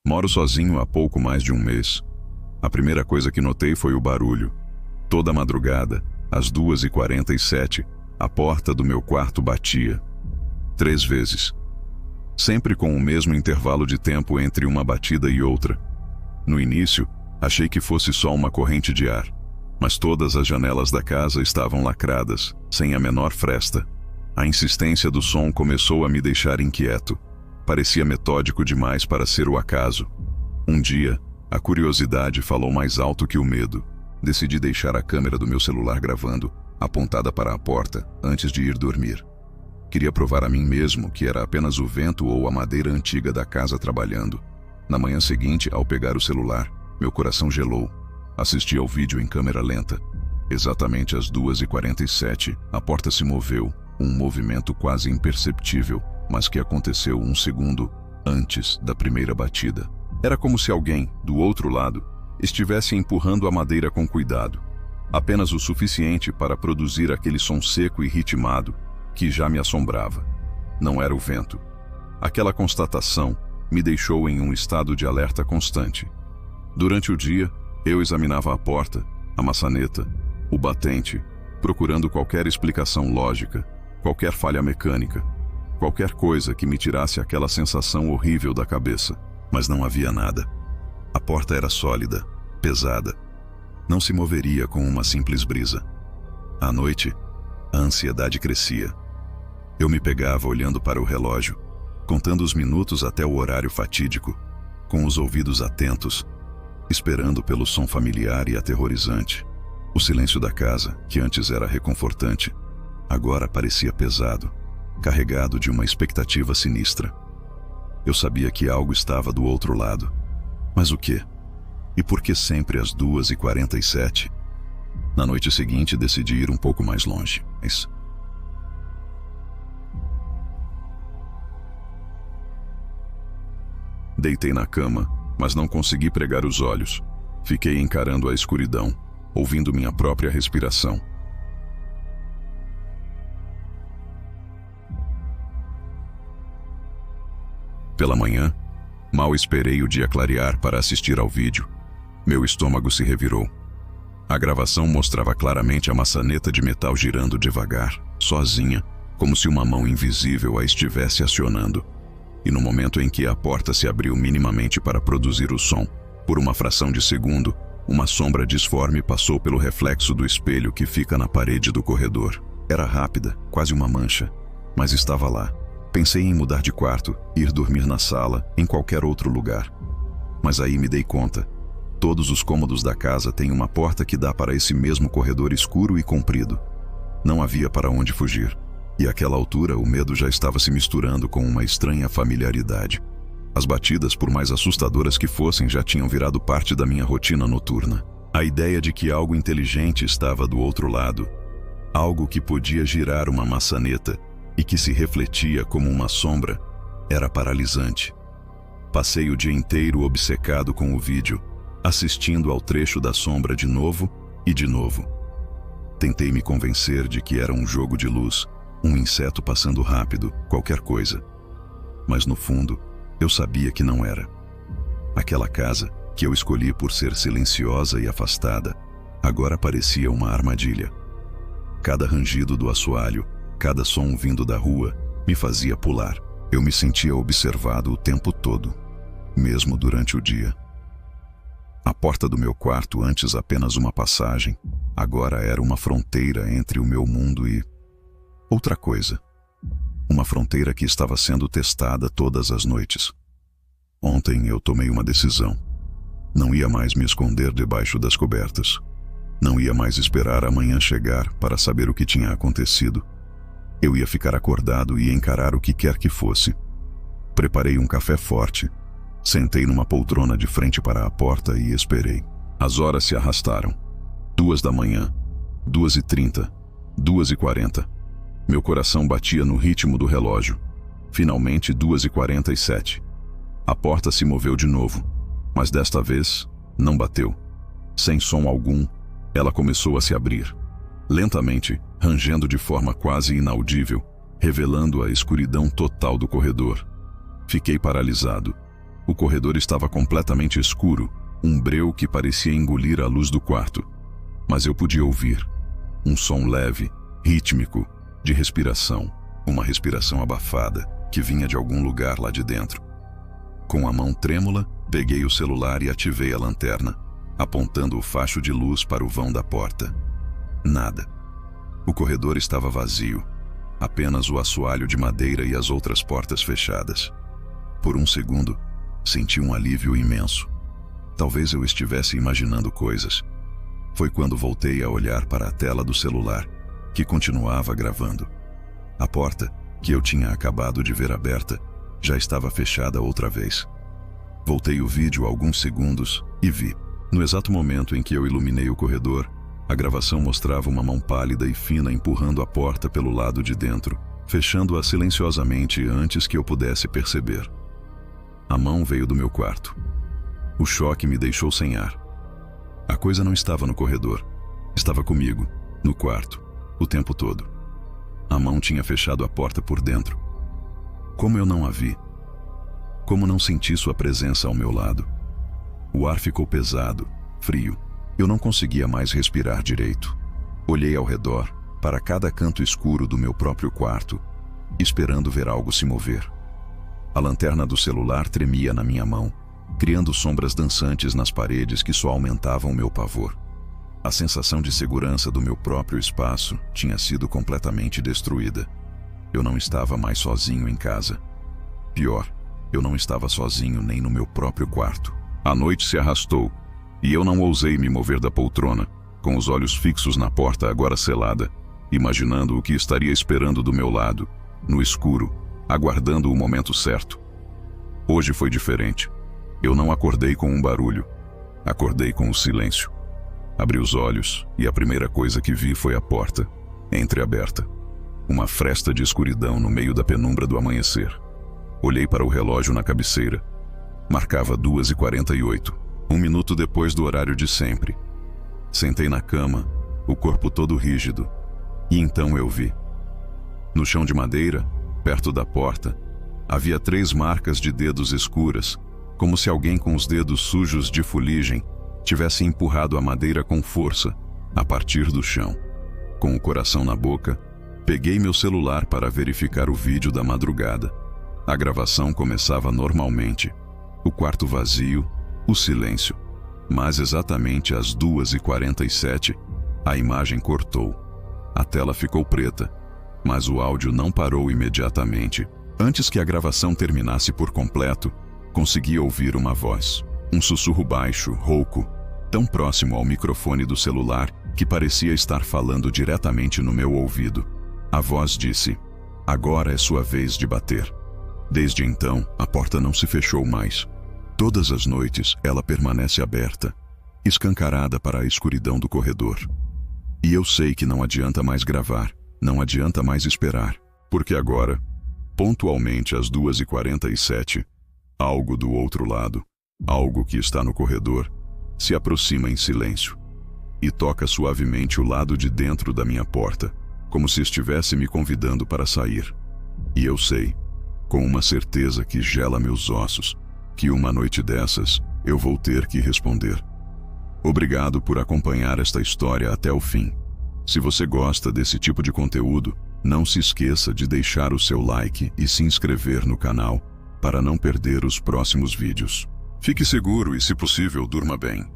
Moro sozinho há pouco mais de um mês. A primeira coisa que notei foi o barulho. Toda madrugada, às 2h47, a porta do meu quarto batia. 3 vezes. Sempre com o mesmo intervalo de tempo entre uma batida e outra. No início, achei que fosse só uma corrente de ar, mas todas as janelas da casa estavam lacradas, sem a menor fresta. A insistência do som começou a me deixar inquieto. Parecia metódico demais para ser o acaso. Um dia, a curiosidade falou mais alto que o medo. Decidi deixar a câmera do meu celular gravando, apontada para a porta, antes de ir dormir. Queria provar a mim mesmo que era apenas o vento ou a madeira antiga da casa trabalhando. Na manhã seguinte, ao pegar o celular, meu coração gelou. Assisti ao vídeo em câmera lenta. Exatamente às 2h47, a porta se moveu, um movimento quase imperceptível, mas que aconteceu 1 segundo antes da primeira batida. Era como se alguém, do outro lado, estivesse empurrando a madeira com cuidado, apenas o suficiente para produzir aquele som seco e ritmado que já me assombrava. Não era o vento. Aquela constatação me deixou em um estado de alerta constante. Durante o dia, eu examinava a porta, a maçaneta, o batente, procurando qualquer explicação lógica, qualquer falha mecânica, qualquer coisa que me tirasse aquela sensação horrível da cabeça. Mas não havia nada. A porta era sólida, pesada. Não se moveria com uma simples brisa. À noite, a ansiedade crescia. Eu me pegava olhando para o relógio, contando os minutos até o horário fatídico, com os ouvidos atentos, esperando pelo som familiar e aterrorizante. O silêncio da casa, que antes era reconfortante, agora parecia pesado, carregado de uma expectativa sinistra. Eu sabia que algo estava do outro lado. Mas o quê? E por que sempre às 2h47? Na noite seguinte, decidi ir um pouco mais longe. Deitei na cama, mas não consegui pregar os olhos. Fiquei encarando a escuridão, ouvindo minha própria respiração. Pela manhã, mal esperei o dia clarear para assistir ao vídeo. Meu estômago se revirou. A gravação mostrava claramente a maçaneta de metal girando devagar, sozinha, como se uma mão invisível a estivesse acionando. E no momento em que a porta se abriu minimamente para produzir o som, por uma fração de segundo, uma sombra disforme passou pelo reflexo do espelho que fica na parede do corredor. Era rápida, quase uma mancha, mas estava lá. Pensei em mudar de quarto, ir dormir na sala, em qualquer outro lugar. Mas aí me dei conta. Todos os cômodos da casa têm uma porta que dá para esse mesmo corredor escuro e comprido. Não havia para onde fugir. E àquela altura o medo já estava se misturando com uma estranha familiaridade. As batidas, por mais assustadoras que fossem, já tinham virado parte da minha rotina noturna. A ideia de que algo inteligente estava do outro lado, algo que podia girar uma maçaneta e que se refletia como uma sombra, era paralisante. Passei o dia inteiro obcecado com o vídeo, assistindo ao trecho da sombra de novo e de novo. Tentei me convencer de que era um jogo de luz, um inseto passando rápido, qualquer coisa. Mas no fundo, eu sabia que não era. Aquela casa, que eu escolhi por ser silenciosa e afastada, agora parecia uma armadilha. Cada rangido do assoalho, cada som vindo da rua, me fazia pular. Eu me sentia observado o tempo todo, mesmo durante o dia. A porta do meu quarto, antes apenas uma passagem, agora era uma fronteira entre o meu mundo e outra coisa. Uma fronteira que estava sendo testada todas as noites. Ontem eu tomei uma decisão. Não ia mais me esconder debaixo das cobertas. Não ia mais esperar amanhã chegar para saber o que tinha acontecido. Eu ia ficar acordado e encarar o que quer que fosse. Preparei um café forte. Sentei numa poltrona de frente para a porta e esperei. As horas se arrastaram. 2 da manhã, 2h30, 2h40. Meu coração batia no ritmo do relógio. Finalmente 2h47. A porta se moveu de novo, mas desta vez não bateu. Sem som algum, ela começou a se abrir. Lentamente, rangendo de forma quase inaudível, revelando a escuridão total do corredor. Fiquei paralisado. O corredor estava completamente escuro, um breu que parecia engolir a luz do quarto. Mas eu podia ouvir um som leve, rítmico, de respiração, uma respiração abafada, que vinha de algum lugar lá de dentro. Com a mão trêmula, peguei o celular e ativei a lanterna, apontando o facho de luz para o vão da porta. Nada. O corredor estava vazio, apenas o assoalho de madeira e as outras portas fechadas. Por um segundo, senti um alívio imenso. Talvez eu estivesse imaginando coisas. Foi quando voltei a olhar para a tela do celular, que continuava gravando. A porta, que eu tinha acabado de ver aberta, já estava fechada outra vez. Voltei o vídeo alguns segundos e vi. No exato momento em que eu iluminei o corredor, a gravação mostrava uma mão pálida e fina empurrando a porta pelo lado de dentro, fechando-a silenciosamente antes que eu pudesse perceber. A mão veio do meu quarto. O choque me deixou sem ar. A coisa não estava no corredor. Estava comigo, no quarto, o tempo todo. A mão tinha fechado a porta por dentro. Como eu não a vi? Como não senti sua presença ao meu lado? O ar ficou pesado, frio. Eu não conseguia mais respirar direito. Olhei ao redor, para cada canto escuro do meu próprio quarto, esperando ver algo se mover. A lanterna do celular tremia na minha mão, criando sombras dançantes nas paredes que só aumentavam o meu pavor. A sensação de segurança do meu próprio espaço tinha sido completamente destruída. Eu não estava mais sozinho em casa. Pior, eu não estava sozinho nem no meu próprio quarto. A noite se arrastou, e eu não ousei me mover da poltrona, com os olhos fixos na porta agora selada, imaginando o que estaria esperando do meu lado, no escuro, aguardando o momento certo. Hoje foi diferente. Eu não acordei com um barulho. Acordei com o silêncio. Abri os olhos e a primeira coisa que vi foi a porta, entreaberta. Uma fresta de escuridão no meio da penumbra do amanhecer. Olhei para o relógio na cabeceira. Marcava 2h48, um minuto depois do horário de sempre. Sentei na cama, o corpo todo rígido, e então eu vi. No chão de madeira, perto da porta, havia 3 marcas de dedos escuras, como se alguém com os dedos sujos de fuligem tivesse empurrado a madeira com força, a partir do chão. Com o coração na boca, peguei meu celular para verificar o vídeo da madrugada. A gravação começava normalmente. O quarto vazio, o silêncio. Mas exatamente às 2h47, a imagem cortou. A tela ficou preta, mas o áudio não parou imediatamente. Antes que a gravação terminasse por completo, consegui ouvir uma voz. Um sussurro baixo, rouco, tão próximo ao microfone do celular que parecia estar falando diretamente no meu ouvido. A voz disse: "Agora é sua vez de bater." Desde então, a porta não se fechou mais. Todas as noites, ela permanece aberta, escancarada para a escuridão do corredor. E eu sei que não adianta mais gravar, não adianta mais esperar, porque agora, pontualmente às 2h47, algo do outro lado, algo que está no corredor, se aproxima em silêncio e toca suavemente o lado de dentro da minha porta, como se estivesse me convidando para sair. E eu sei, com uma certeza que gela meus ossos, que uma noite dessas eu vou ter que responder. Obrigado por acompanhar esta história até o fim. Se você gosta desse tipo de conteúdo, não se esqueça de deixar o seu like e se inscrever no canal para não perder os próximos vídeos. Fique seguro e, se possível, durma bem.